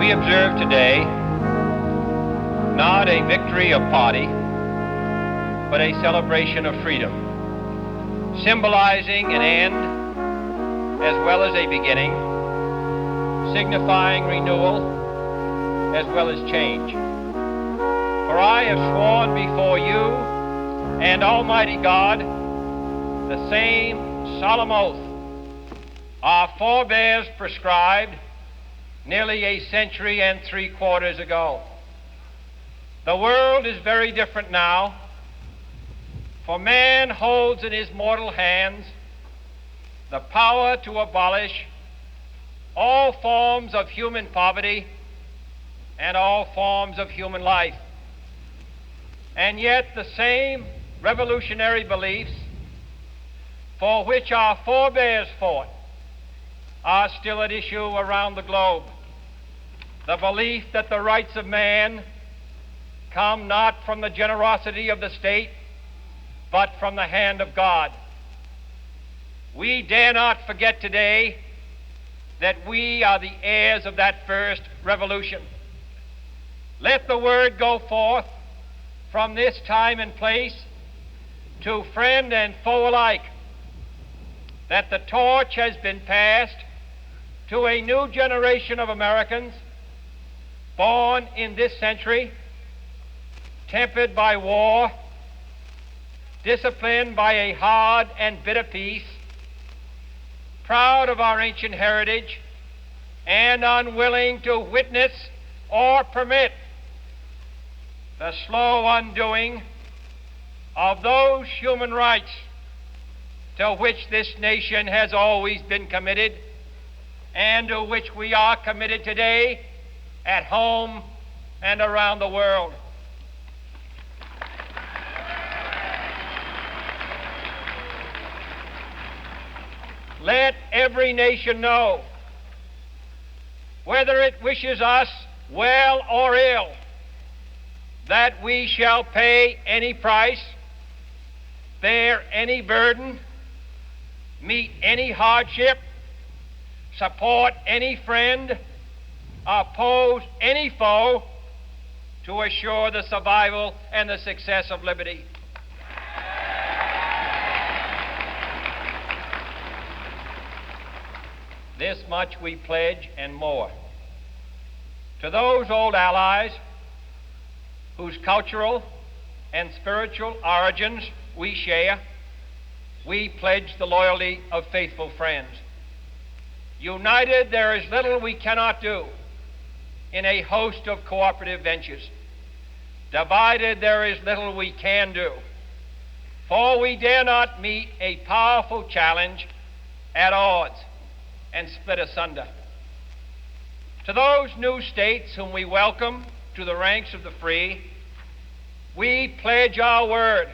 we observe today not a victory of party, but a celebration of freedom, symbolizing an end as well as a beginning, signifying renewal as well as change. For I have sworn before you and Almighty God the same solemn oath our forebears prescribed nearly a century and 3/4 ago. The world is very different now, for man holds in his mortal hands the power to abolish all forms of human poverty and all forms of human life. And yet the same revolutionary beliefs for which our forebears fought are still at issue around the globe. The belief that the rights of man come not from the generosity of the state, but from the hand of God. We dare not forget today that we are the heirs of that first revolution. Let the word go forth from this time and place to friend and foe alike that the torch has been passed to a new generation of Americans born in this century, tempered by war, disciplined by a hard and bitter peace, proud of our ancient heritage, and unwilling to witness or permit the slow undoing of those human rights to which this nation has always been committed and to which we are committed today at home and around the world. Let every nation know, whether it wishes us well or ill, that we shall pay any price, bear any burden, meet any hardship, support any friend, oppose any foe to assure the survival and the success of liberty. This much we pledge and more. To those old allies whose cultural and spiritual origins we share, we pledge the loyalty of faithful friends. United, there is little we cannot do in a host of cooperative ventures. Divided, there is little we can do, for we dare not meet a powerful challenge at odds and split asunder. To those new states whom we welcome to the ranks of the free, we pledge our word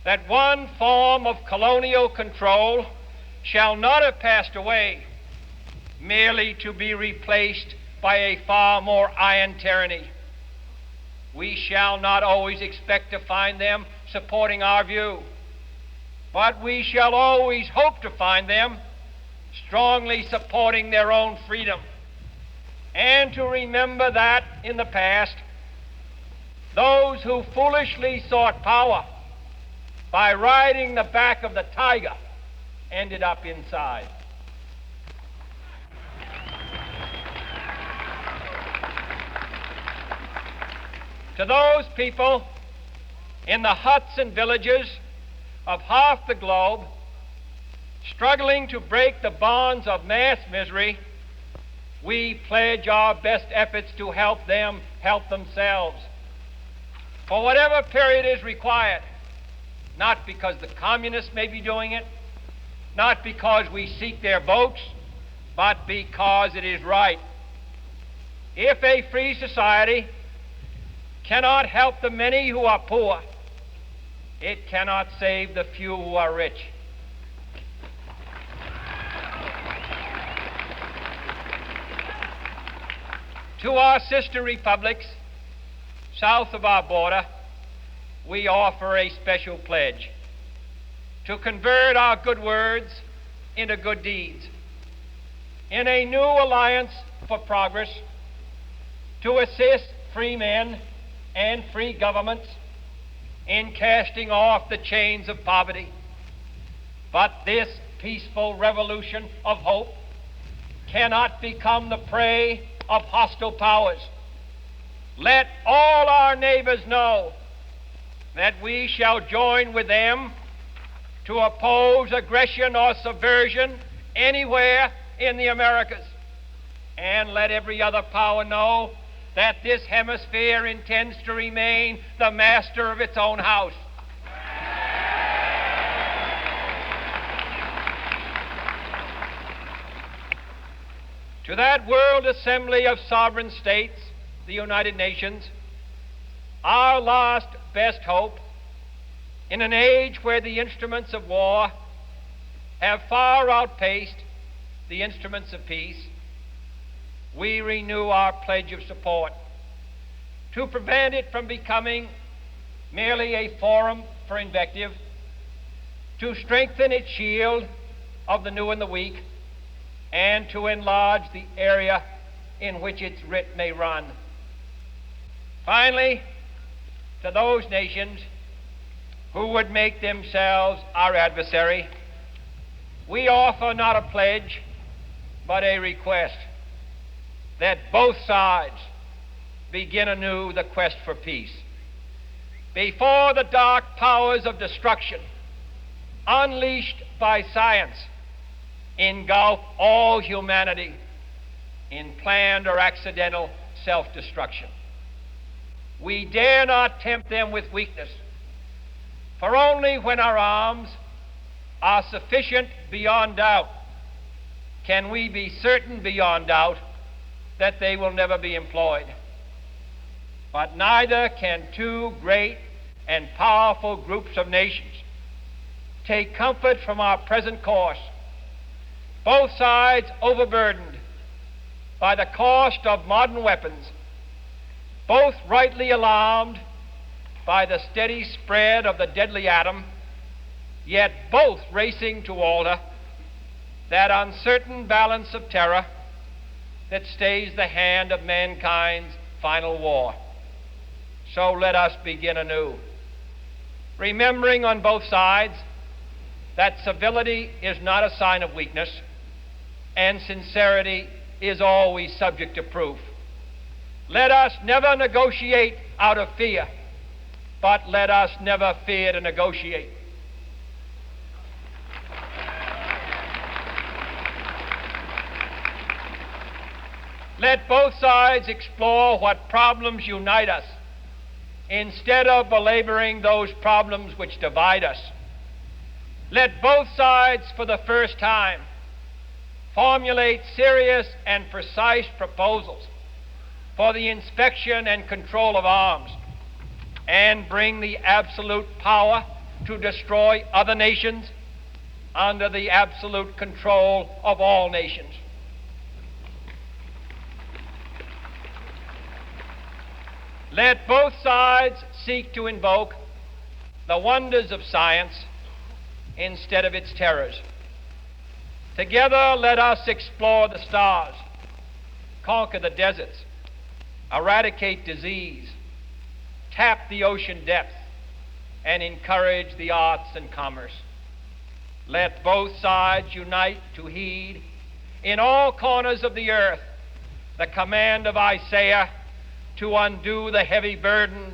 that one form of colonial control shall not have passed away merely to be replaced by a far more iron tyranny. We shall not always expect to find them supporting our view, but we shall always hope to find them strongly supporting their own freedom, and to remember that in the past, those who foolishly sought power by riding the back of the tiger ended up inside. To those people in the huts and villages of half the globe struggling to break the bonds of mass misery, we pledge our best efforts to help them help themselves for whatever period is required, not because the communists may be doing it, not because we seek their votes, but because it is right. If a free society cannot help the many who are poor, it cannot save the few who are rich. To our sister republics south of our border, we offer a special pledge to convert our good words into good deeds. In a new alliance for progress, to assist free men and free governments in casting off the chains of poverty. But this peaceful revolution of hope cannot become the prey of hostile powers. Let all our neighbors know that we shall join with them to oppose aggression or subversion anywhere in the Americas. And let every other power know that this hemisphere intends to remain the master of its own house. To that World Assembly of Sovereign States, the United Nations, our last best hope, in an age where the instruments of war have far outpaced the instruments of peace, we renew our pledge of support to prevent it from becoming merely a forum for invective, to strengthen its shield of the new and the weak, and to enlarge the area in which its writ may run. Finally, to those nations who would make themselves our adversary, we offer not a pledge, but a request that both sides begin anew the quest for peace. Before the dark powers of destruction, unleashed by science, engulf all humanity in planned or accidental self-destruction, we dare not tempt them with weakness, for only when our arms are sufficient beyond doubt can we be certain beyond doubt that they will never be employed. But neither can two great and powerful groups of nations take comfort from our present course, both sides overburdened by the cost of modern weapons, both rightly alarmed by the steady spread of the deadly atom, yet both racing to alter that uncertain balance of terror that stays the hand of mankind's final war. So let us begin anew, remembering on both sides that civility is not a sign of weakness, and sincerity is always subject to proof. Let us never negotiate out of fear, but let us never fear to negotiate. Let both sides explore what problems unite us, instead of belaboring those problems which divide us. Let both sides, for the first time, formulate serious and precise proposals for the inspection and control of arms, and bring the absolute power to destroy other nations under the absolute control of all nations. Let both sides seek to invoke the wonders of science instead of its terrors. Together, let us explore the stars, conquer the deserts, eradicate disease, tap the ocean depths, and encourage the arts and commerce. Let both sides unite to heed in all corners of the earth the command of Isaiah to undo the heavy burdens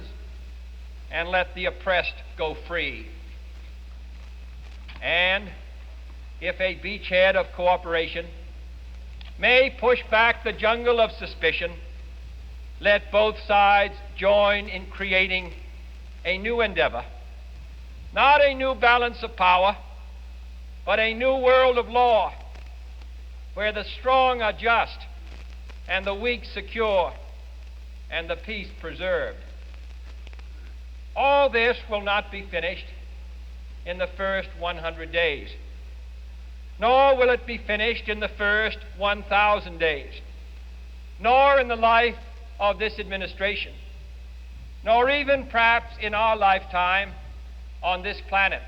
and let the oppressed go free. And if a beachhead of cooperation may push back the jungle of suspicion, let both sides join in creating a new endeavor, not a new balance of power, but a new world of law, where the strong are just and the weak secure, and the peace preserved. All this will not be finished in the first 100 days, nor will it be finished in the first 1,000 days, nor in the life of this administration, nor even perhaps in our lifetime on this planet.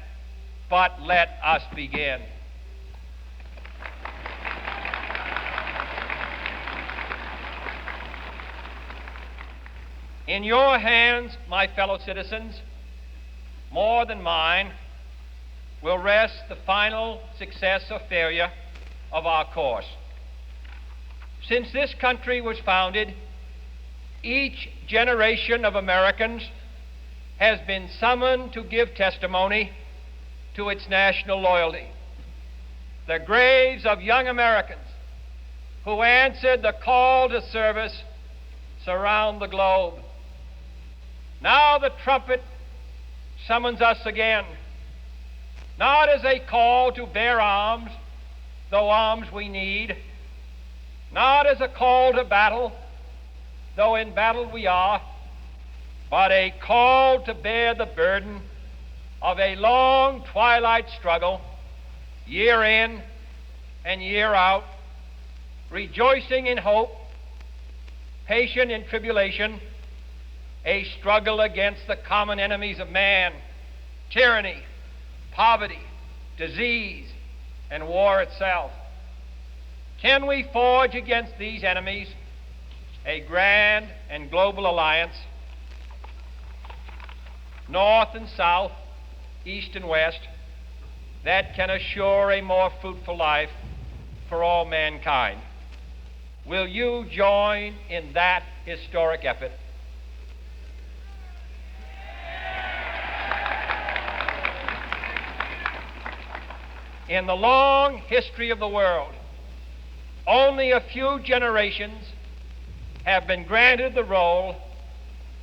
But let us begin. In your hands, my fellow citizens, more than mine, will rest the final success or failure of our course. Since this country was founded, each generation of Americans has been summoned to give testimony to its national loyalty. The graves of young Americans who answered the call to service surround the globe. Now the trumpet summons us again, not as a call to bear arms, though arms we need, not as a call to battle, though in battle we are, but a call to bear the burden of a long twilight struggle, year in and year out, rejoicing in hope, patient in tribulation, a struggle against the common enemies of man, tyranny, poverty, disease, and war itself. Can we forge against these enemies a grand and global alliance, north and south, east and west, that can assure a more fruitful life for all mankind? Will you join in that historic effort? In the long history of the world, only a few generations have been granted the role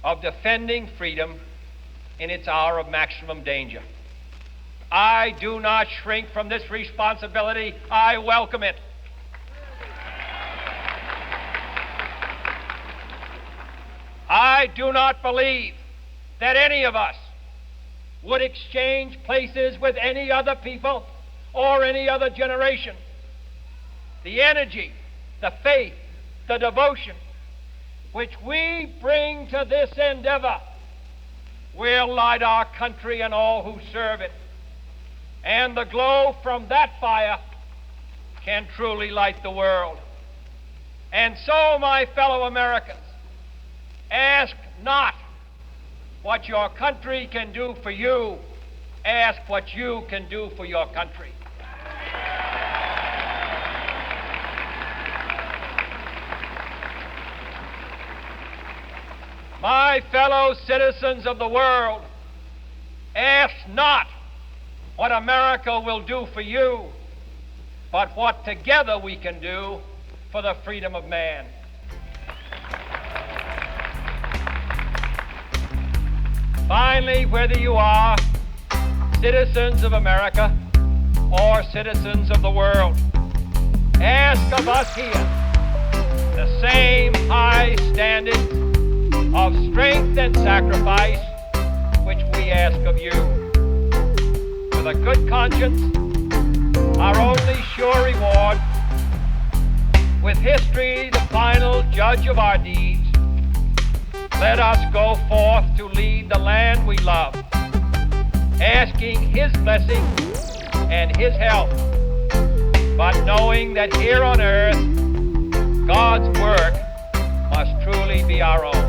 of defending freedom in its hour of maximum danger. I do not shrink from this responsibility. I welcome it. I do not believe that any of us would exchange places with any other people or any other generation. The energy, the faith, the devotion which we bring to this endeavor will light our country and all who serve it. And the glow from that fire can truly light the world. And so, my fellow Americans, ask not what your country can do for you, ask what you can do for your country. My fellow citizens of the world, ask not what America will do for you, but what together we can do for the freedom of man. Finally, whether you are citizens of America or citizens of the world, ask of us here the same high standards of strength and sacrifice which we ask of you. With a good conscience, our only sure reward, with history the final judge of our deeds, let us go forth to lead the land we love, asking His blessing and His help, but knowing that here on earth, God's work must truly be our own.